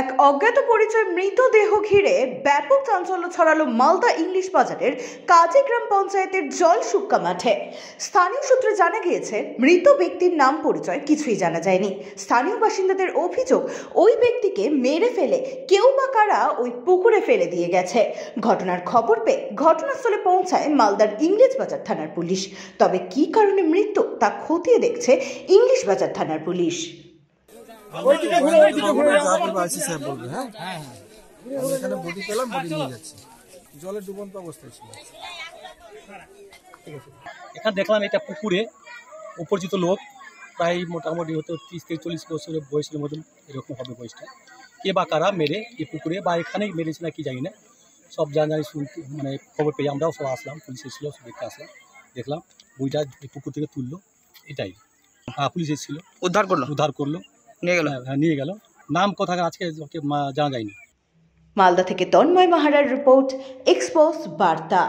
এক অজ্ঞাত পরিচয় মৃতদেহ ঘিরে ব্যাপক চাঞ্চল্য ছড়ালো মালদা ইংলিশ বাজারের কাজী গ্রাম পঞ্চায়েতের জলশুক্কা মাঠে। স্থানীয় সূত্রে জানা গিয়েছে, মৃত ব্যক্তির নাম পরিচয় কিছুই জানা যায়নি। স্থানীয় বাসিন্দাদের অভিযোগ, ওই ব্যক্তিকে মেরে ফেলে কেউ বা কারা ওই পুকুরে ফেলে দিয়ে গেছে। ঘটনার খবর পেয়ে ঘটনাস্থলে পৌঁছায় মালদার ইংলিশ বাজার থানার পুলিশ। তবে কী কারণে মৃত্যু তা খতিয়ে দেখছে ইংলিশ বাজার থানার পুলিশ। জলের ডুবন্ত অবস্থায় ছিল। এখানে দেখলাম এটা পুকুরে অপরিচিত লোক, প্রায় মোটামুটি হয়তো 30 থেকে 40 বছরের বয়সের মতন এরকম হবে বয়সটা। কে বা কারা মেরে এই পুকুরে বা এখানেই মেরেছে না কি জানি না, সব জানি শুনতে মানে খবর পেয়ে আমরাও সব আসলাম, পুলিশ এসেছিলো, সব দেখতে আসলাম, দেখলাম বইটা এই পুকুর থেকে তুললো, এটাই। পুলিশ এসেছিলো, উদ্ধার করলো নিয়ে গেল। নাম কোথাকার আজকে ওকে জানা যায়নি। মালদা থেকে তন্ময় মাহারার রিপোর্ট, এক্সপ্রেস বার্তা।